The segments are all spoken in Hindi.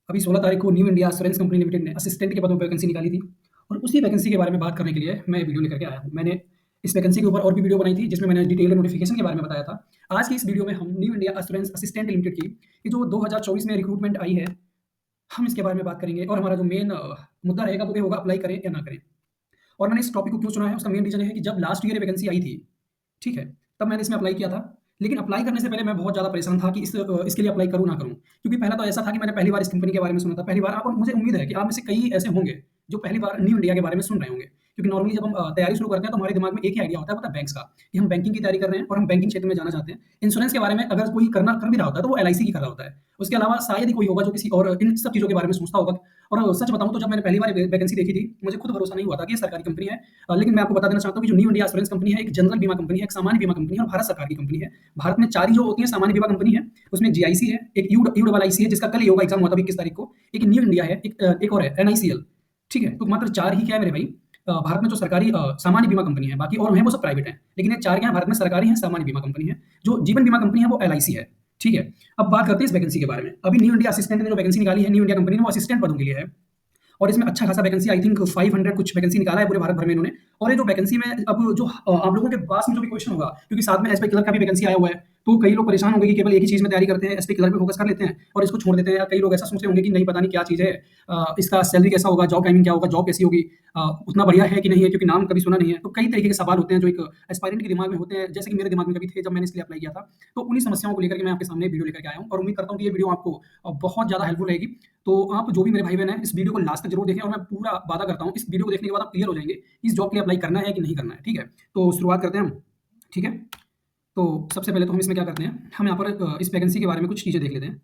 अभी 16 तारीख को new India assurance company limited ने असिस्टेंट के पदों पर वैकेंसी निकाली थी और उसी वैकेंसी के बारे में बात करने के लिए मैं वीडियो लेकर के आया हूँ। मैंने इस वैकेंसी के ऊपर और भी वीडियो बनाई थी जिसमें मैंने डिटेल नोटिफिकेशन के बारे में बताया था। आज की इस वीडियो में हम new India assurance assistant limited की ये जो 2024 में रिक्रूटमेंट आई है, हम इसके बारे में बात करेंगे और हमारा जो मेन मुद्दा रहेगा वो ये होगा अप्लाई करें या ना करें। और मैंने इस टॉपिक को क्यों चुना है उसका मेन रीज़न है कि जब लास्ट ईयर ये वैकेंसी आई थी, ठीक है, तब मैंने इसमें अप्लाई किया था। लेकिन अप्लाई करने से पहले मैं बहुत ज़्यादा परेशान था कि इसके लिए अप्लाई करूँ ना करूँ। क्योंकि पहला तो ऐसा था कि मैंने पहली बार इस कंपनी के बारे में सुना था, पहली बार और मुझे उम्मीद है कि आप में से कई ऐसे होंगे जो पहली बार न्यू इंडिया के बारे में सुन रहे होंगे। क्योंकि नॉर्मली जब हम तैयारी शुरू करते हैं तो हमारे दिमाग में एक ही आइडिया होता है, वो होता है बैंक्स का, कि हम बैंकिंग की तैयारी कर रहे हैं और हम बैंकिंग क्षेत्र में जाना चाहते हैं। इंश्योरेंस के बारे में अगर कोई कर भी रहा होता है तो वो एलआईसी की कर रहा होता है। उसके अलावा शायद ही कोई होगा जो किसी और इन सब चीज़ों के बारे में सोचता होगा। और सच बताऊँ तो जब मैंने पहली बार वैकेंसी देखी थी, मुझे खुद भरोसा नहीं हुआ था कि ये सरकारी कंपनी है। लेकिन मैं आपको बता देना चाहता हूँ कि जो न्यू इंडिया एश्योरेंस कंपनी है, एक जनरल बीमा कंपनी है, एक सामान्य बीमा कंपनी है और भारत सरकार की कंपनी है। भारत में 4 ही जो होती है सामान्य बीमा कंपनी है, उसमें जीआईसी है, एक यूडब्ल्यूआईसी है जिसका कल ही होगा, एग्जाम हुआ था 21 तारीख को, एक न्यू इंडिया है, एक और है एनआईसीएल। ठीक है, तो मात्र 4 ही क्या है मेरे भाई भारत में जो सरकारी सामान्य बीमा कंपनी है, बाकी और हैं वो सब प्राइवेट हैं। लेकिन ये 4 क्या है भारत में सरकारी हैं, सामान्य बीमा कंपनी है। जो जीवन बीमा कंपनी है वो एलआईसी है। ठीक है, अब बात करते हैं इस वैकेंसी के बारे में। अभी न्यू इंडिया असिस्टेंट ने जो वैकेंसी निकाली है न्यू इंडिया कंपनी ने, वो असिस्टेंट पदों के लिए है। और इसमें अच्छा खासा वैकेंसी, आई थिंक 500 कुछ वैकेंसी निकाला है पूरे भारत भर में इन्होंने। और ये जो वैकेंसी में अब जो आप लोगों के पास में जो भी क्वेश्चन होगा, क्योंकि साथ में एसपी क्लर्क का भी वैकेंसी आया हुआ है, तो कई लोग परेशान होंगे कि केवल एक ही चीज़ में तैयारी करते हैं, एसपी क्लर्क पे फोकस कर लेते हैं और इसको छोड़ देते हैं। या कई लोग ऐसा सोच रहे होंगे कि नहीं पता नहीं क्या चीज़ है, इसका सैलरी कैसा होगा, जॉब टाइमिंग क्या होगा, जॉब कैसी होगी, उतना बढ़िया है कि नहीं है, क्योंकि नाम कभी सुना नहीं है। तो कई तरीके के सवाल होते हैं जो एक एस्पायरेंट के दिमाग में होते हैं, जैसे कि मेरे दिमाग में कभी थे जब मैंने इसके लिए अप्लाई किया था। तो उन्हीं समस्याओं को लेकर के मैं आपके सामने वीडियो लेकर के आया हूँ और उम्मीद करता हूँ कि ये वीडियो आपको बहुत ज़्यादा हेल्पफुल रहेगी। तो आप जो भी मेरे भाई बहन हैं इस वीडियो को लास्ट तक जरूर देखें और मैं पूरा वादा करता हूँ इस वीडियो को देखने के बाद आप क्लियर हो जाएंगे कि इस जॉब के लिए अप्लाई करना है कि नहीं करना है। ठीक है, तो शुरुआत करते हैं हम। ठीक है, तो सबसे पहले तो हम इसमें क्या करते हैं, हम यहाँ पर इस वैकेंसी के बारे में कुछ चीज़ें देख लेते हैं।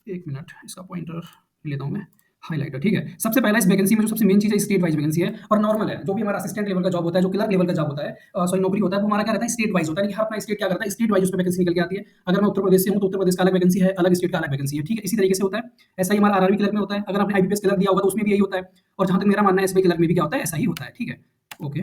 एक मिनट, इसका पॉइंटर लेता हूँ मैं, हाइलाइटर। ठीक है, सबसे पहला इस वैकेंसी में जो सबसे मेन चीज़ है, स्टेट वाइज वैकेंसी है और नॉर्मल है। जो भी हमारा असिस्टेंट लेवल का जॉब होता है, जो क्लर्क लेवल का जॉब होता है, सॉरी नौकरी होता है, वो हमारा क्या रहता है, स्टेट वाइज होता है कि हर अपना स्टेट क्या करता है, स्टेट वाइज उसमें वैकेंसी निकल के आती है। अगर मैं उत्तर प्रदेश से हूँ तो उत्तर प्रदेश का अलग वैकेंसी है, अलग स्टेट का अलग वैकेंसी है। ठीक है, इसी तरीके से होता है। ऐसा ही हमारा आरआरबी क्लर्क में होता है। अगर आपने आईबीपीएस क्लर्क दिया होगा तो उसमें भी यही होता है। और जहाँ तक मेरा मानना है एसबीआई क्लर्क में भी क्या होता है, ऐसा ही होता है। ठीक है, ओके।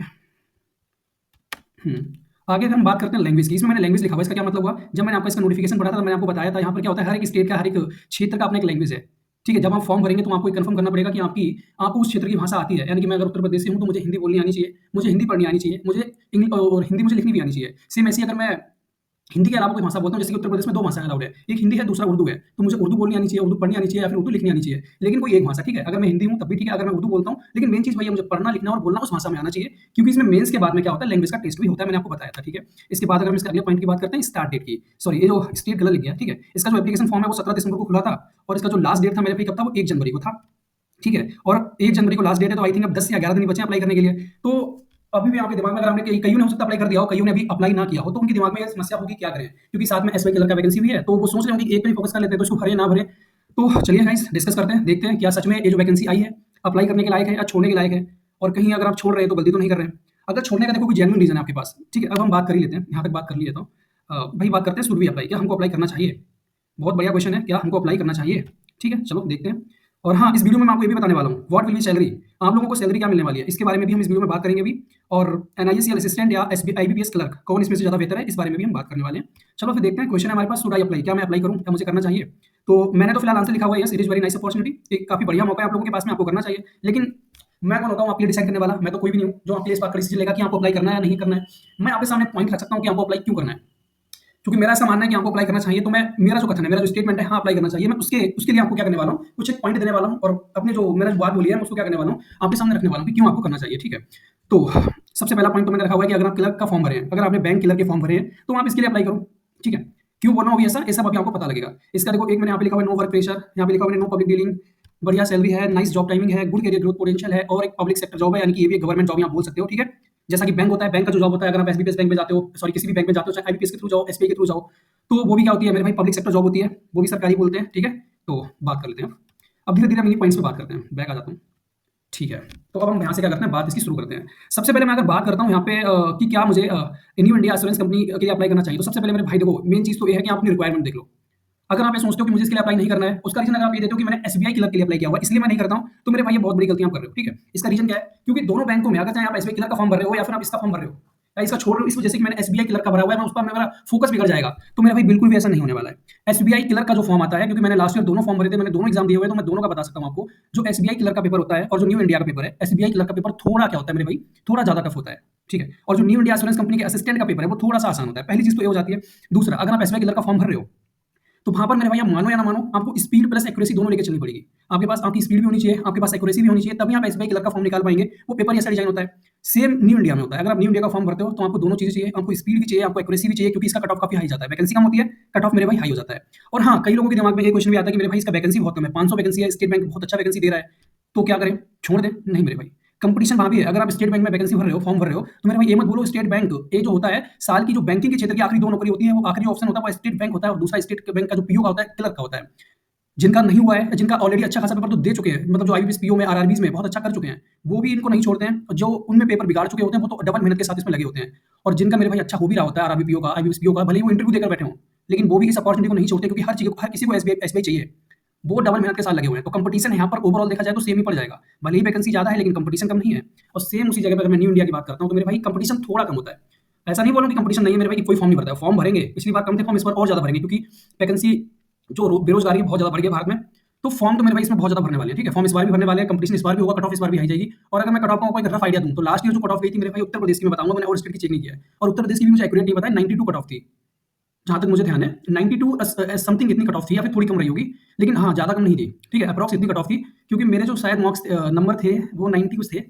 आगे अगर हम बात करते हैं लैंग्वेज की, इसमें मैंने लैंग्वेज लिखा हुआ है। इसका क्या मतलब हुआ, जब मैंने आपको इसका नोटिफिकेशन पढ़ा था तो मैंने आपको बताया था यहाँ पर क्या होता है, हर एक स्टेट का, हर एक क्षेत्र का अपना एक लैंग्वेज है। ठीक है, जब आप फॉर्म भरेंगे तो आपको कंफर्म करना पड़ेगा कि आपको उस क्षेत्र की भाषा आती है। यानी कि मैं अगर उत्तर प्रदेश से हूँ तो मुझे हिंदी बोलनी आनी चाहिए, मुझे हिंदी पढ़नी आनी चाहिए, मुझे इंग्लिश और हिंदी मुझे लिखनी भी आनी चाहिए। सेम ऐसी अगर मैं हिंदी के अलावा कोई भाषा बोलता हूँ, जैसे कि उत्तर प्रदेश में 2 भाषाएं अलाउड है, एक हिंदी है, दूसरा उर्दू है, तो मुझे उर्दू बोलनी आनी चाहिए, उर्दू पढ़नी आनी चाहिए या फिर उर्दू लिखनी आनी चाहिए, लेकिन कोई एक भाषा। ठीक है, अगर मैं हिंदी हूँ तब भी ठीक है, अगर मैं उर्दू बोलता हूँ, लेकिन मेन चीज़ भैया मुझे पढ़ना लिखना और बोलना उस भाषा में आना चाहिए। क्योंकि इसमें मेंस के बाद में क्या होता है, लैंग्वेज का टेस्ट भी होता है, मैंने आपको बताया था। ठीक है, इसके बाद अगर हम इसके अगले पॉइंट की बात करते हैं, स्टार्ट डेट की, सॉरी ये जो स्टेट गलत लिख गया। ठीक है, इसका जो एप्लीकेशन फॉर्म है वो 17 दिसंबर को खुला था और इसका जो लास्ट डेट था मेरे भाई कब था, वो 1 जनवरी को था। ठीक है, और 1 जनवरी को लास्ट डेट है, तो आई थिंक अब 10 या 11 दिन बचे अप्लाई करने के लिए। तो अभी भी आपके दिमाग में, अगर आपने कईयों ने हो सकता है अप्लाई कर दिया हो, कईयों ने अभी अप्लाई ना किया हो, तो उनके दिमाग में ये समस्या होगी क्या करें, क्योंकि साथ में एसबीआई क्लर्क का वैकेंसी भी है, तो वो सोच रहे होंगे कि एक पे ही फोकस कर लेते हैं, तो इसको भरे ना भरे। तो चलिए गाइस डिस्कस करते हैं, देखते हैं क्या सच में ये जो वैकेंसी आई है अप्लाई करने के लायक है या छोड़ने के लायक है, और कहीं अगर आप छोड़ रहे हैं तो गलती तो नहीं कर रहे हैं। अगर छोड़ने का देखो कोई जेन्युइन रीजन है आपके पास। ठीक है, अब हम बात कर ही लेते हैं, यहाँ तक बात कर लिए तो भाई बात करते हैं शुड भी अप्लाई, क्या हमको अप्लाई करना चाहिए। बहुत बढ़िया क्वेश्चन है, क्या हमको अप्लाई करना चाहिए। ठीक है, चलो देखते हैं। और हाँ, इस वीडियो में मैं आपको ये भी बताने वाला हूँ व्हाट विल बी सैलरी, आप लोगों को सैलरी क्या मिलने वाली है, इसके बारे में भी हम इस वीडियो में बात करेंगे अभी। और एनआईएससीएल असिस्टेंट या आईबीपीएस क्लर्क कौन इसमें से ज़्यादा बेहतर है, इस बारे में भी हम बात करने वाले हैं। चलो फिर देखते हैं। क्वेश्चन है हमारे पास, शुड आई अप्लाई, क्या मैं अप्लाई करूँ, क्या मुझे करना चाहिए। तो मैंने तो फिलहाल आंसर लिखा हुआ है, yes it is very nice opportunity, एक काफ़ी बढ़िया मौका है आप लोगों के पास में, आपको करना चाहिए। लेकिन मैं कौन होता हूँ आपके लिए डिसाइड करने वाला, मैं तो कोई भी नहीं हूँ जो आपके लिए इस बात का डिसीजन लेगा कि आपको अप्लाई करना है या नहीं करना है। मैं आपके सामने पॉइंट रख सकता हूँ कि आपको अप्लाई क्यों करना है, क्योंकि मेरा ऐसा मानना है कि आपको अप्लाई करना चाहिए। तो मैं, मेरा जो कथन है, मेरा जो स्टेटमेंट है, हाँ अप्लाई करना चाहिए, मैं उसके लिए आपको क्या करने वाला हूँ, कुछ एक पॉइंट देने वाला हूँ और अपने जो मैंने बात बोली है मैं उसको क्या करने वाला हूँ, आपके सामने रखने वाला हूँ कि क्यों आपको करना चाहिए। ठीक है, तो सबसे पहला पॉइंट तो मैंने रखा हुआ है कि अगर आप क्लर्क का फॉर्म भरे हैं, अगर आपने बैंक क्लर्क के फॉर्म भरे हैं तो आप इसके लिए अप्लाई करो। ठीक है, क्यों बोलना होगी ऐसा, ये सब अभी आपको पता लगेगा। इसका देखो, एक मैंने यहाँ पे लिखा हुआ है नो वर्क प्रेशर, यहाँ पे लिखा हुआ है नो पब्लिक डीलिंग, बढ़िया सैलरी है, नाइस जॉब टाइमिंग है, गुड करियर ग्रोथ पोटेंशियल है, और एक पब्लिक सेक्टर जॉब है, यानी कि ये भी गवर्नमेंट जॉब आप बोल सकते हो। ठीक है, जैसा कि बैंक होता है, बैंक का जो जॉब होता है, अगर आप एसबीपीएस बैंक में जाते हो, सॉरी किसी भी बैंक में जाते हो, चाहे आईबीपीएस के थ्रू जाओ, एसबीआई के थ्रू जाओ, तो वो भी क्या होती है मेरे भाई, पब्लिक सेक्टर जॉब होती है, वो भी सरकारी बोलते हैं। ठीक है, तो बात कर लेते हैं अब धीरे धीरे हम इन्हीं पॉइंट्स पे बात करते हैं, बैक आ जाता हूँ। ठीक है, तो अब हम यहाँ से क्या करते हैं, बात इसकी शुरू करते हैं। सबसे पहले मैं अगर बात करता हूँ यहाँ पे कि क्या मुझे न्यू इंडिया एश्योरेंस कंपनी के लिए अप्लाई करना चाहिए, तो सबसे पहले मेरे भाई देखो, मेन चीज़ तो ये है कि आप अपनी रिक्वायरमेंट देख लो। अगर आप ये सोचते हो कि मुझे इसके लिए अप्लाई नहीं करना है, उसका रीजन अगर आप ये देते हो कि मैंने एसबीआई क्लर्क के लिए अप्लाई किया हुआ है इसलिए मैं नहीं करता हूँ, तो मेरे भाई ये बहुत बड़ी गलती आप कर रहे हो। ठीक है, इसका रीजन क्या है, क्योंकि दोनों बैंकों में अगर चाहे आप एसबीआई क्लर्क का फॉर्म भर रहे हो या फिर आप इसका फॉर्म भर रहे हो, या इसका छोड़ इस वजह से कि मैंने एसबीआई क्लर्क का भरा हुआ है, मैं उस पर मेरा फोकस बिगड़ जाएगा। तो मेरा भाई बिल्कुल भी ऐसा नहीं होने वाला है। एसबीआई क्लर्क का जो फॉर्म आता है, क्योंकि मैंने लास्ट ईयर दोनों फॉर्म भरे थे, मैंने दोनों एग्जाम दिए हुए हैं, तो मैं दोनों का बता सकता हूँ आपको। जो एसबीआई क्लर्क का पेपर होता है और जो न्यू इंडिया का पेपर है, एसबीआई क्लर्क का पेपर थोड़ा क्या होता है मेरे भाई, थोड़ा ज्यादा टफ होता है, ठीक है। और जो न्यू इंडिया एश्योरेंस कंपनी के असिस्टेंट का पेपर है वो थोड़ा सा आसान होता है। पहली चीज तो ये हो जाती है। दूसरा, अगर आप एसबीआई क्लर्क का फॉर्म भर रहे हो तो वहां पर मेरे भाई आप मानो या ना मानो, आपको स्पीड प्लस एक्यूरेसी दोनों लेके चलनी पड़ेगी। आपके पास आपकी स्पीड भी होनी चाहिए, आपके पास एक्यूरेसी भी होनी चाहिए, तभी आप एसबीआई क्लर्क का फॉर्म निकाल पाएंगे। वो पेपर ऐसा डिजाइन होता है, सेम न्यू इंडिया में होता है। अगर आप न्यू इंडिया का फॉर्म भरते हो तो आपको दोनों चीजें चाहिए, आपको स्पीड भी चाहिए, आपको एक्यूरेसी भी चाहिए, क्योंकि इसका कट ऑफ काफी हाई जाता है। वैकेंसी कम होती है, कट ऑफ मेरे भाई हाई हो जाता है। और हाँ, कई लोगों के दिमाग में ये क्वेश्चन भी आता है कि मेरे भाई इसका वैकेंसी बहुत कम है, 500 वैकेंसी है, स्टेट बैंक बहुत अच्छा वैकेंसी दे रहा है, तो क्या करें, छोड़ दें? नहीं मेरे भाई, कंपटीशन वहां भी है। अगर आप स्टेट बैंक में वैकेंसी भर रहे हो, फॉर्म भर रहे हो, तो मेरे भाई ये मत बोलो स्टेट बैंक, ये जो होता है साल की जो बैंकिंग के क्षेत्र की आखिरी दो नौकरी होती है, वो आखिरी ऑप्शन होता है वो स्टेट बैंक होता है, और दूसरा स्टेट बैंक का जो पीओ का होता है, क्लर्क का होता है। जिनका नहीं हुआ है, जिनका ऑलरेडी अच्छा खासा पेपर तो दे चुके हैं, मतलब जो आईबीपीएस पीओ में, आरआरबीज में बहुत अच्छा कर चुके हैं, वो भी इनको नहीं छोड़ते हैं। जो उनमें पेपर बिगाड़ चुके होते हैं वो तो डबल मेहनत के साथ इसमें लगे होते हैं। और जिनका मेरे भाई अच्छा हो भी रहा होता है, आरआरबी पीओ का, आईबीपीएस पीओ का, भले ही वो इंटरव्यू देकर बैठे हों, लेकिन वो भी इस अपॉर्चुनिटी को नहीं छोड़ते, क्योंकि हर चीज हर किसी को एसबीआई चाहिए। वो डबल मेहनत के साथ लगे हुए हैं। तो कंपटीशन यहाँ पर ओवरऑल देखा जाए तो सेम ही पड़ जाएगा, भले ही वैकेंसी ज्यादा है लेकिन कंपटीशन कम नहीं है। और सेम उसी जगह पर अगर मैं न्यू इंडिया की बात करता हूँ तो मेरे भाई कंपटीशन थोड़ा कम होता है। ऐसा नहीं बोलूँ कि कंपटीशन नहीं है मेरे भाई, कि कोई फॉर्म नहीं भरता है, फॉर्म भरेंगे। पिछली बार कम थे फॉर्म, इस बार और ज्यादा भरेंगे, क्योंकि वैकेंसी जो बेरोजगारी बहुत ज्यादा बढ़ गई है भारत में। तो फॉर्म तो मेरे भाई इसमें बहुत ज्यादा भरने वाले हैं, ठीक है। फॉर्म इस बार भी भरने वाले हैं, कंपटीशन इस बार भी होगा, कट ऑफ इस बार भी आई जाएगी। और अगर मैं कट ऑफ को एक रफ आइडिया दूं तो लास्ट ईयर जो कट ऑफ गई थी मेरे भाई उत्तर प्रदेश की, मैं बताऊंगा, मैंने और स्टेट की चेक नहीं किया है, और उत्तर प्रदेश की भी मुझे एक्यूरेट नहीं पता है, 92 कट ऑफ थी जहां तक मुझे ध्यान है। 92 समथिंग इतनी कट ऑफ थी, या फिर थोड़ी कम रही होगी, लेकिन हाँ ज्यादा कम नहीं थी, ठीक है। अप्रॉक्स इतनी कट ऑफ थी, क्योंकि मेरे जो शायद मार्क्स नंबर थे वो 90 कुछ थे,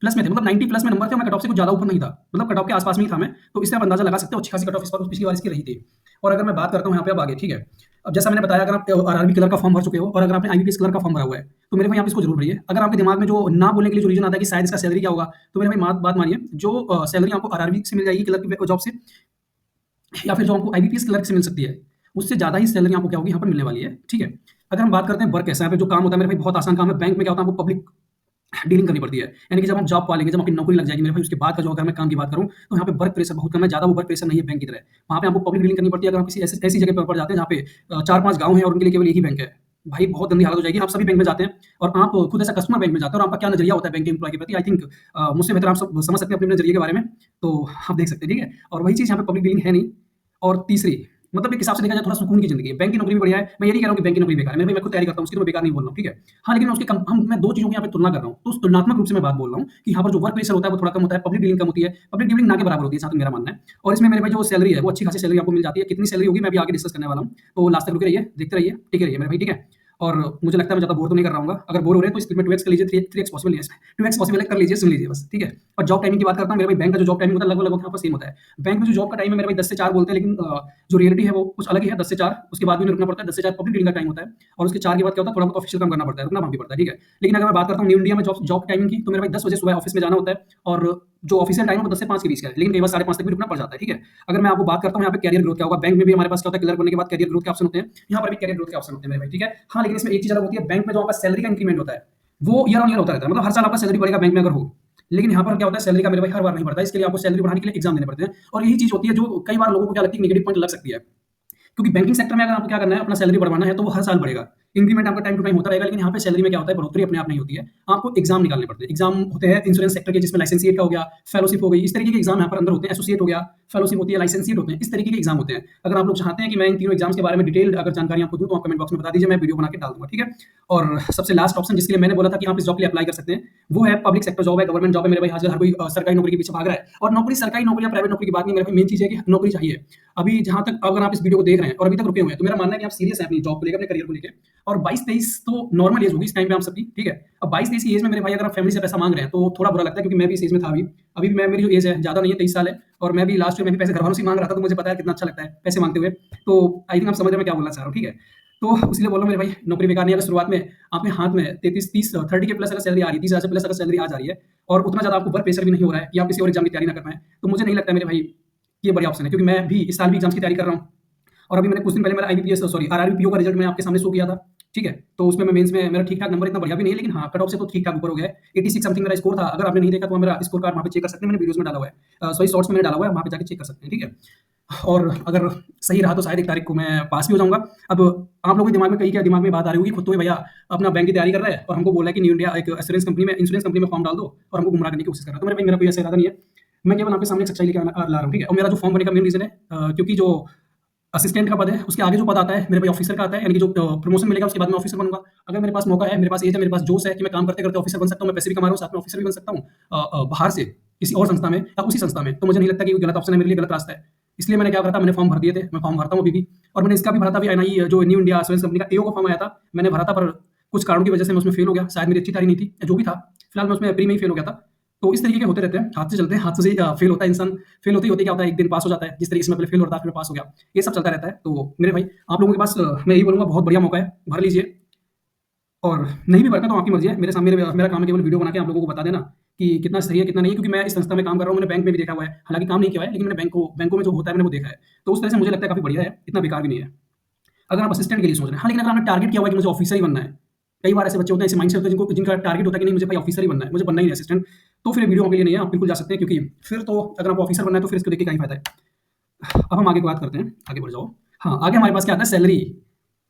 प्लस में थे, मतलब 90 प्लस में नंबर थे, मैं कट ऑफ से कुछ ज्यादा ऊपर नहीं था, मतलब कट ऑफ के आसपास में ही था मैं। तो इससे आप अंदाजा लगा सकते हो अच्छी खासी कट ऑफ इस बार पिछली बार इसकी रही थी। और अगर मैं बात करता हूँ यहाँ पे अब आगे, ठीक है। अब जैसा मैंने बताया, अगर आप आरआरबी क्लर्क का फॉर्म भर चुके हो और अगर आपने आईबीपीएस क्लर्क का फॉर्म भरा हुआ है, तो मेरे भाई आप इसको जरूर भरिए। अगर आपके दिमाग में जो ना बोलने के लिए जो रीजन आता है कि शायद इसका सैलरी क्या होगा, तो मेरे भाई बात मानिए, जो सैलरी आपको आरआरबी से मिल जाएगी क्लर्क की जॉब से, या फिर जो आपको आईबीपीएस क्लर्क से मिल सकती है, उससे ज्यादा ही सैलरी आपको क्या होगी यहाँ पर मिलने वाली है, ठीक है। अगर हम बात करते हैं वर्क कैसा, यहाँ पे जो काम होता है मेरे भाई बहुत आसान काम है। बैंक में क्या होता है, आपको पब्लिक डीलिंग करनी पड़ती है, यानी कि जब हम जॉब पालेंगे, जब आपकी नौकरी लग जाएगी मेरे भाई, उसके बाद का जो अगर मैं काम की बात करूं तो यहाँ पे वर्क प्रेशर बहुत कम है, ज्यादा वो वर्क प्रेशर नहीं है बैंक की तरह। वहाँ पे आपको पब्लिक डीलिंग करनी पड़ती है। अगर आप किसी ऐसी जगह पर जाते हैं जहाँ पे 4-5 गाँव है और उनके लिए केवल एक ही बैंक है, भाई बहुत गंदी हालत हो जाएगी। आप सभी बैंक में जाते हैं और आप खुद ऐसा कस्टमर बैंक में जाते हैं, और आपका क्या नजरिया होता है बैंक के एम्प्लॉय के प्रति, आई थिंक मुझसे बेहतर आप सब समझ सकते हैं अपने नजरिए के बारे में, तो आप देख सकते हैं, ठीक है। और वही चीज़ यहाँ पे पब्लिक डीलिंग है नहीं। और तीसरी, मतलब एक हिसाब से देखा जाए थोड़ा सुकून की जिंदगी है। बैंक की नौकरी भी बढ़िया है, मैं ये नहीं कह रहा हूँ कि बैंक की नौकरी बेकार है, मैं खुद तैयारी करता हूँ उसकी, तो मैं बेकार नहीं बोल रहा हूँ, ठीक है। हाँ, लेकिन मैं उसके मैं दो चीजों की यहाँ पे तुलना कर रहा हूँ, तो उस तुलनात्मक रूप से मैं बात बोल रहा हूँ कि यहाँ पर जो वर्क प्रेशर होता है वो थोड़ा कम होता है, पब्लिक डीलिंग कम होती है, पब्लिक डीलिंग ना के बराबर होती है, साथ में मेरा मानना है। और इसमें मेरे भाई जो सैलरी है वो अच्छी खासी सैलरी आपको मिल जाती है। कितनी सैलरी होगी मैं भी आगे डिस्कस करने वाला हूँ, तो लास्ट तक रुके रहिए, देखते रहिए, टिके रहिए मेरे भाई, ठीक है। और मुझे लगता है मैं ज़्यादा बोर तो नहीं कर रहा हूँ। अगर बोर हो रहे हैं तो स्क्रीन में 2x कर लीजिए, 3x पॉसिबल है, 2x पॉसिबल है, कर लीजिए, सुन लीजिए बस, ठीक है। और जॉब टाइमिंग की बात करता हूँ, मेरे भाई बैंक का जो जॉब टाइमिंग होता है लगभग यहाँ पर सेम होता है। बैंक में जो जॉब का टाइम है मेरे भाई 10 से 4 बोलते हैं, लेकिन जो रियलिटी है वो कुछ अलग ही है। 10 से 4 उसके बाद भी रुकना पड़ता है, 10 से 4 पब्लिक डीलिंग का टाइम होता है, और उसके 4 के बाद क्या होता है, थोड़ा बहुत ऑफिशियल काम करना पड़ता है, रुकना वहाँ भी पड़ता है, ठीक है। लेकिन अगर मैं बात करता हूँ न्यू इंडिया में जॉब टाइमिंग की, तो मेरे भाई 10 बजे सुबह ऑफिस में जाना होता है, और जो ऑफिशियल टाइम है वो 10 से 5 के बीच का है, लेकिन कई बार 5:30 तक भी रुकना पड़ जाता है, ठीक है। अगर मैं आपको बात करता हूँ यहाँ पे कैरियर ग्रोथ क्या होगा, बैंक में भी हमारे पास क्या होता है, क्लर्क बनने के बाद कैरियर ग्रोथ के ऑप्शन होते हैं, यहाँ पर भी कैरियर ग्रोथ के ऑप्शन होते हैं मेरे भाई, ठीक है। हाँ, लेकिन इसमें एक चीज अलग होती है, बैंक में जो आपका सैलरी का इंक्रीमेंट होता है वो ईयर ऑन ईयर होता रहता है, मतलब हर साल आपका सैलरी बढ़ेगा बैंक में अगर हो। लेकिन यहाँ पर क्या होता है, सैलरी का मेरे भाई हर बार नहीं बढ़ता, इसके लिए आपको सैलरी बढ़ाने के लिए एग्जाम देने पड़ते हैं। और यही चीज होती है जो कई बार लोगों को क्या लगती है, नेगेटिव पॉइंट लग सकती है, क्योंकि बैंकिंग सेक्टर में अगर आपको क्या करना है, अपना सैलरी बढ़वाना है, तो वो हर साल बढ़ेगा, इंक्रीमेंट आपका टाइम टू टाइम होता रहेगा। लेकिन यहाँ पे सैलरी में क्या होता है, बढ़ोतरी अपने आप नहीं होती है, आपको एग्जाम निकालने पड़ते हैं। एग्जाम होते हैं इंश्योरेंस सेक्टर के, जिसमें लाइसेंसिएट का हो गया, फेलोशिप हो गई, इस तरीके के एग्जाम यहाँ पर अंदर होते हैं। एसोसिएट हो गया, फेलोशिप होती है, लाइसेंसिएट होते हैं, इस तरीके के एग्जाम होते हैं। अगर आप लोग चाहते हैं कि मैं इन तीनों एग्जाम्स के बारे में डिटेल अगर जानकारी आपको दूं तो आप कमेंट बॉक्स में बता दीजिए, मैं वीडियो बना के डाल दूंगा, ठीक है। और सबसे लास्ट ऑप्शन जिसके लिए मैंने बोला था कि आप इस जॉब के लिए अप्लाई कर सकते हैं, वो है पब्लिक सेक्टर जॉब है, गवर्नमेंट जॉब है मेरे भाई। आजकल हर कोई सरकारी नौकरी के पीछे भाग रहा है, और नौकरी सरकारी नौकरी या प्राइवेट नौकरी की बात नहीं, मेरे भाई मेन चीज है कि नौकरी चाहिए। अभी जहां तक अगर आप इस वीडियो को देख रहे हैं और अभी तक रुके हुए हैं, तो मेरा मानना है कि आप सीरियस हैं अपनी जॉब को लेकर, अपने करियर को लेकर। और 22-23 तो नॉर्मल एज होगी इस टाइम पे आप सबकी, ठीक है। अब 22-23 की एज में मेरे भाई अगर आप फैमिली से पैसा मांग रहे हैं तो थोड़ा बुरा लगता है, क्योंकि मैं भी इस एज में था अभी। अभी मैं, मेरी जो एज है ज्यादा नहीं है, 23 साल है, और मैं भी लास्ट में मैं भी पैसे घर वालों से मांग रहा था, तो मुझे पता है कितना अच्छा लगता है पैसे मांगते हुए। तो आई थिंक आप समझ रहे हैं मैं क्या बोलना चाह रहा हूँ, ठीक है। तो इसलिए बोल रहा हूँ मेरे भाई, नौकरी बेकार नहीं है। अगर शुरुआत में आपके हाथ में 30 के प्लस अगर सैलरी आ रही है, 30,000 से प्लस अगर सैलरी आ जा रही है, और उतना ज्यादा आपको वर्क प्रेशर भी नहीं हो रहा है कि आप किसी और एग्जाम की तैयारी ना कर पाए, तो मुझे नहीं लगता मेरे भाई ये बढ़िया ऑप्शन है। क्योंकि मैं भी इस साल भी एग्जाम्स की तैयारी कर रहा हूँ, और अभी मैंने कुछ दिन पहले मेरा आईबीपीएस सॉरी आरआरबी पीओ का रिजल्ट मैंने आपके सामने शो किया था, ठीक है। तो उसमें मैं मेंस में मेरा ठीक ठाक नंबर इतना बढ़िया भी नहीं है, लेकिन हाँ कट ऑफ से तो ठीक ठाक ऊपर हो गया है। 86 समथिंग मेरा स्कोर था। अगर आपने नहीं देखा तो मेरा स्कोर कार्ड वहाँ पे चेक कर सकते हैं, मैंने वीडियोस में डाला हुआ है, सॉरी शॉर्ट्स में मैंने डाला हुआ है, वहाँ पे जाके चेक कर सकते हैं, ठीक है। और अगर सही रहा तो शायद 1 तारीख को मैं पास भी हो जाऊंगा। अब आप लोगों के दिमाग में कई क्या दिमाग में बात आ रही होगी, खुद तो भैया अपना बैंक की तैयारी कर रहा है और हमको बोला है कि न्यू इंडिया एक इंश्योरेंस कंपनी में फॉर्म डाल दो, और हमको गुमराह करने की कोशिश कर रहा है। तो मेरे भाई मेरा कोई ऐसा इरादा नहीं है। मैं केवल आपके सामने एक सच्चाई लेके ला रहा हूँ, ठीक है? और मेरा जो फॉर्म भरने का मेन रीज़न है क्योंकि जो असिस्टेंट का पद है, उसके आगे जो पद आता है, मेरे भाई ऑफिसर का आता है, यानी कि जो प्रमोशन मिलेगा उसके बाद मैं ऑफिसर बनूँगा। अगर मेरे पास मौका है, मेरे पास एज है, मेरे पास जोश है कि मैं काम करते-करते ऑफिसर बन सकता हूँ, मैं पैसे भी कमा रहा हूँ, साथ में ऑफिसर भी बन सकता हूँ बाहर से, किसी और संस्था में या उसी संस्था में, तो मुझे नहीं लगता कि वो गलत ऑप्शन है, मेरे लिए गलत रास्ता है। इसलिए मैंने क्या करा था, मैंने फॉर्म भर दिए थे, मैं फॉर्म भरता हूँ अभी भी और मैंने इसका भी भरा था अभी एनआई जो न्यू इंडिया एश्योरेंस कंपनी का एओ का फॉर्म आया था, मैंने भरा था पर कुछ कारणों की वजह से मैं उसमें फेल हो गया, शायद मेरी अच्छी तैयारी नहीं थी, जो भी था, फिलहाल मैं उसमें प्री में ही फेल हो गया था। तो इस तरीके के होते रहते हैं, हाथ से चलते हैं, हाथ से फेल होता है इंसान, फेल होते-होते क्या होता है, एक दिन पास हो जाता है, जिस तरीके से मैं पहले फेल हो रहा था, फिर मैं पास हो गया। ये सब चलता रहता है, तो मेरे भाई आप लोगों के पास मैं यही बोलूँगा बहुत बढ़िया मौका है, भर लीजिए और नहीं भी भरना तो आपकी मर्ज़ी है। मेरे सामने मेरा काम है केवल वीडियो बना के आप लोगों को बता देना कि कितना सही है, कितना नहीं है, क्योंकि मैं इस संस्था में काम कर रहा हूँ, मैंने बैंक में भी देखा हुआ है। हालाँकि काम नहीं किया है, लेकिन मैंने बैंकों में जो होता है मैंने वो देखा है। तो उस तरह से मुझे लगता है काफ़ी बढ़िया है, इतना बेकार भी नहीं है। अगर आप असिस्टेंट के लिए सोच रहे हैं, हाँ, लेकिन अगर आपने टारगेट किया हुआ है कि मुझे ऑफिसर ही बनना है, कई बार ऐसे बच्चे होते हैं, ऐसे माइंडसेट होते हैं जिनका टारगेट होता है कि नहीं मुझे भाई ऑफिसर ही बनना है, मुझे बनना ही नहीं असिस्टेंट, तो फिर ये वीडियो आपके लिए नहीं है, आप बिल्कुल जा सकते हैं क्योंकि फिर तो अगर आपको ऑफिसर बनना है तो फिर इसको देख के क्या ही फायदा है। अब हम आगे की बात करते हैं, आगे बढ़ जाओ। हाँ, आगे हमारे पास क्या आता है सैलरी,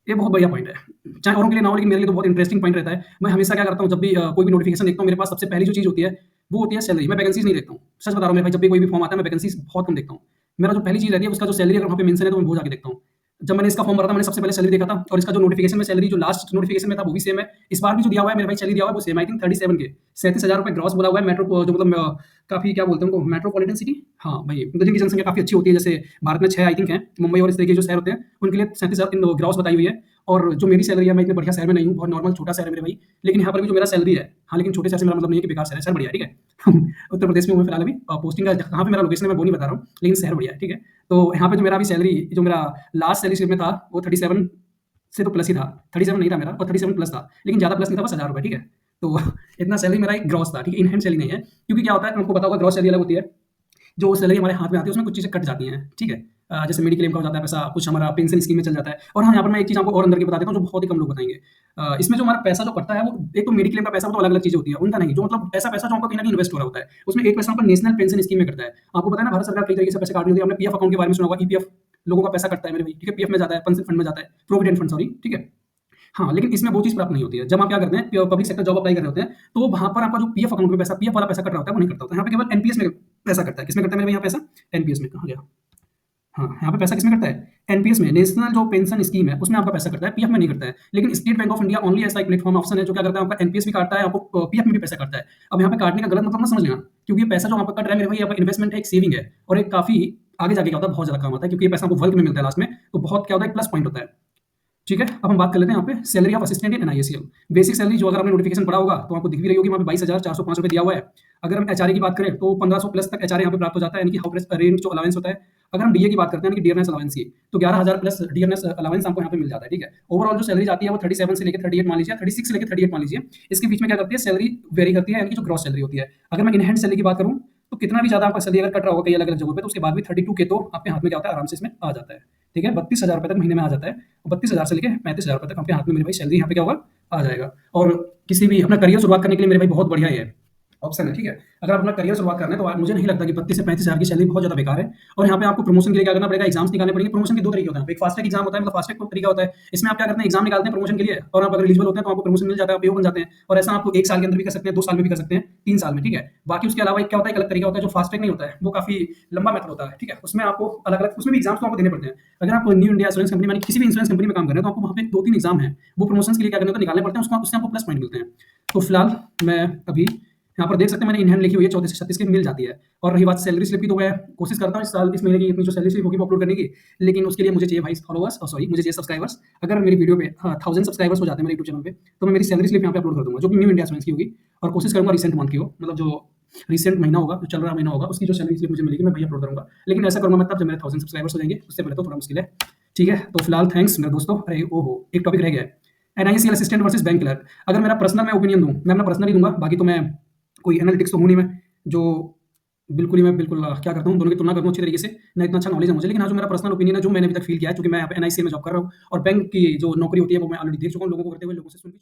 ये बहुत बढ़िया पॉइंट है। चाहे औरों के लिए ना हो लेकिन मेरे लिए तो बहुत इंटरेस्टिंग पॉइंट रहता है। मैं हमेशा क्या करता हूँ जब भी कोई भी नोटिफिकेशन देखता हूँ मेरे पास सबसे पहली जो चीज़ होती है, वो होती है सैलरी। मैं वैकेंसीज़ नहीं देखता हूँ। सच बता रहा हूँ मेरे भाई जब भी कोई भी फॉर्म आता है मैं वैकेंसीज़ बहुत कम देखता हूँ। मेरा जो पहली चीज़ रहती है उसका जो सैलरी अगर वहाँ पे मेंशन है तो मैं वो जाके देखता हूँ। जब मैंने इसका फॉर्म भरा था मैंने सबसे पहले सैलरी देखा था और इसका जो नोटिफिकेशन में सैलरी जो लास्ट नोटिफिकेशन में था वो भी सेम है। इस बार भी जो दिया हुआ है मेरे भाई सैलरी दिया हुआ है वो सेम आई थिंक 37 के 37,000 रुपए ग्रॉस बोला हुआ है मेट्रो जो मतलब काफ़ी क्या बोलते हैं उनको मेट्रोपॉलिटन सिटी हाँ भाई मतलब जिनकी जनसंख्या काफ़ी अच्छी होती है जैसे भारत में 6 आई थिंक हैं मुंबई और इस तरीके के जो शहर होते हैं उनके लिए 37,000 ग्रॉस बताई हुई है और जो मेरी सैलरी है मैं इतने बढ़िया शहर में नहीं हूँ बहुत नॉर्मल छोटा शहर है मेरे भाई लेकिन यहाँ पर भी जो मेरा सैलरी है हाँ लेकिन छोटे शहर से मेरा मतलब नहीं है कि बेकार शहर है शहर बढ़िया है ठीक है उत्तर प्रदेश में हूँ मैं फिलहाल अभी पोस्टिंग का कहाँ पे मेरा लोकेशन है मैं वो नहीं बता रहा हूँ लेकिन शहर बढ़िया है ठीक है तो यहाँ पे जो मेरा अभी सैलरी जो मेरा लास्ट सैलरी स्लिप में था वो 37 से तो प्लस ही था 37 नहीं था मेरा और 37 प्लस था लेकिन ज़्यादा प्लस नहीं था बस 1,000 रुपये ठीक है तो इतना सैलरी मेरा एक ग्रॉस था ठीक है इन हैंड सैलरी नहीं है क्योंकि क्या होता है आपको पता होगा ग्रॉस सैलरी अलग होती है जो सैलरी हमारे हाथ में आती है उसमें कुछ चीज़ें कट जाती हैं ठीक है जैसे मेडिक्लेम का हो जाता है पैसा कुछ हमारा पेंशन स्कीम में चल जाता है और हाँ यहाँ पर मैं एक चीज़ आपको और अंदर की बता देता हूँ जो बहुत ही कम लोग बताएंगे इसमें जो हमारा पैसा जो कटता है वो एक तो मेडिक्लेम का पैसा वो तो अलग अलग चीज़ होती है उनका नहीं जो मतलब ऐसा पैसा जो आपका कहीं ना कहीं इन्वेस्ट हो रहा होता है उसमें एक पैसा आपका नेशनल पेंशन स्कीम में करता है आपको पता है ना भारत सरकार कई तरीके से पैसे काट रही होती है आपने पीएफ अकाउंट के बारे में सुना होगा ईपीएफ लोगों का पैसा कटता है मेरे भाई ठीक है पीएफ में जाता है पेंशन फंड में जाता है प्रोविडेंट फंड सॉरी ठीक है हाँ, लेकिन इसमें वो चीज़ प्राप्त नहीं होती है। जब आप क्या करते हैं पब्लिक सेक्टर जॉब अप्लाई कर रहे होते हैं, तो वहाँ पर आपका जो पीएफ अकाउंट में पैसा पीएफ वाला पैसा कट रहा होता है, वो नहीं कटता होता है। यहाँ पे केवल एनपीएस में पैसा कटता है। किसमें कटता है मेरे भैया पैसा? एनपीएस में। कहाँ गया? हाँ, यहाँ पे पैसा किसमें कटता है? एनपीएस में, नेशनल जो पेंशन स्कीम है, उसमें आपका पैसा कटता है, पीएफ में नहीं कटता है। लेकिन state bank of India only ऐसा एक प्लेटफॉर्म ऑप्शन है, जो क्या करता है, आपका एनपीएस भी काटता है, आपको पीएफ में भी पैसा काटता है। अब यहाँ पे काटने का गलत मतलब मत समझ लेना, क्योंकि ये पैसा जो आपका कट रहा है मेरे भाई, आपका इन्वेस्टमेंट है, एक सेविंग है और एक काफ़ी आगे जाके क्या होता है, बहुत ज़्यादा काम आता है, क्योंकि ये पैसा आपको बल्क में मिलता है लास्ट में, तो बहुत क्या होता है, एक प्लस पॉइंट होता है। ठीक है, अब हम बात कर लेते हैं यहाँ पे salary of assistant in NIACL. Basic salary जो अगर आपने नोटिफिकेशन पढ़ा होगा तो आपको दिख भी रही होगी, वहाँ पे 22,405 रुपए दिया हुआ है। अगर हम एचआरए की बात करें तो 1500 प्लस तक एचआरए यहाँ पे प्राप्त हो जाता है, यानी कि हाउस रेंट जो अलाउंस होता है। अगर हम डीए की बात करते हैं, यानी कि डियरनेस अलाउंस की, तो 11,000 प्लस डियरनेस अलाउंस आपको यहाँ पे मिल जाता है। ठीक है, ओवरऑल जो सैलरी आती है वो 37 से लेकर 38 मान लीजिए, 36 से लेकर 38 मान लीजिए। इसके बीच में क्या करती है, सैलरी वेरी करती है, यानी कि जो ग्रॉस सैलरी होती है। अगर मैं इन हैंड सैलरी की बात करूँ तो कितना भी ज़्यादा आपका सैलरी अगर कट रहा होगा कई अलग अलग जगहों पे, तो उसके बाद भी 32 के तो आपके हाथ में क्या होता है, आराम से इसमें आ जाता है। ठीक है, 32,000 रुपए तक महीने में आ जाता है और 32,000 से लेकर 35,000 रुपए तक आपके हाथ में मेरे भाई सैलरी यहाँ पे क्या होगा, आ जाएगा। और किसी भी अपना करियर शुरुआत करने के लिए मेरे भाई बहुत बढ़िया ये है ऑप्शन है। ठीक है, अगर आप अपना करियर शुरुआत करना है तो मुझे नहीं लगता कि 32 से 35,000 की सैलरी बहुत ज़्यादा बेकार है। और यहाँ पे आपको प्रमोशन के लिए क्या करना पड़ेगा, एग्जाम्स निकालने पड़ेंगे। प्रमोशन के दो तरीके होते हैं, एक फास्ट ट्रैक एग्जाम होता है, मतलब फास्ट ट्रैक तरीका होता है। इसमें आप क्या करते हैं, एग्जाम निकालते हैं प्रमोशन के लिए और आप अगर एलिजिबल होते हैं तो आपको प्रमोशन मिल जाता है, आप पीओ बन जाते हैं। और ऐसा आप 1 साल के अंदर भी कर सकते हैं, 2 साल में भी कर सकते हैं, 3 साल में। ठीक है, बाकी उसके अलावा एक क्या होता है, एक अलग तरीका होता है जो फास्ट ट्रैक नहीं होता है, वो काफी लंबा मेथड होता है। ठीक है, उसमें आपको अलग अलग उसमें भी एग्जाम्स तो आपको देने पड़ते हैं। अगर आप न्यू इंडिया एश्योरेंस कंपनी में किसी भी इंश्योरेंस कंपनी में काम कर रहे हैं तो आपको वहाँ पे 2-3 एग्जाम है, वो प्रमोशन के लिए क्या करना होता है, निकालने पड़ते हैं, उससे आपको प्लस पॉइंट मिलते हैं। तो फिलहाल मैं अभी यहाँ पर देख सकते हैं मैंने इन हैंड लिखी हुई है 34 से 36 की मिल जाती है। और रही बात सैलरी स्लिप की, तो मैं कोशिश करता हूँ इस साल इस महीने की इतनी जो सैलरी स्लिप होगी वो अपलोड करने की, लेकिन उसके लिए मुझे चाहिए भाई फॉलोवर्स और सॉरी मुझे चाहिए सब्सक्राइबर्स। अगर मेरी वीडियो पे 1000 सब्सक्राइबर्स हो जाते हैं मेरे यूट्यूब चैनल पे, तो मैं मेरी सैलरी स्लिप यहाँ पे अपलोड कर दूंगा, जो कि न्यू इंडिया एश्योरेंस की होगी। और कोशिश करूंगा रिसेंट मंथ की हो, मतलब जो रिसेंट महीना होगा, जो चल रहा महीना होगा, उसकी जो सैलरी स्लिप मुझे मिलेगी मैं भैया अपलोड करूंगा। लेकिन ऐसा करूंगा मैं तब जब मेरे 1000 सब्सक्राइबर्स हो जाएंगे, उससे पहले तो थोड़ा मुश्किल है। ठीक है, तो फिलहाल थैंक्स मेरे दोस्तों। अरे ओहो, एक टॉपिक रह गया है, NICL assistant versus bank clerk. अगर मेरा पर्सनल मैं ओपिनियन दूं, मैं अपना पर्सनल ही दूंगा, बाकी तो मैं कोई एनालिटिक्स तो हूँ नहीं मैं, जो बिल्कुल ही मैं बिल्कुल क्या करता हूँ, दोनों की तुलना करता हूँ अच्छी तरीके से, ना इतना अच्छा नॉलेज है मुझे। लेकिन हाँ, जो मेरा पर्सनल ओपिनियन है, जो मैंने अभी तक फील किया है, क्योंकि मैं यहाँ पे एनआईसीएल में जॉब कर रहा हूँ और बैंक की जो नौकरी होती है वो मैं ऑलरेडी देख चुका हूँ लोगों को करते हुए, लोगों से सुन के।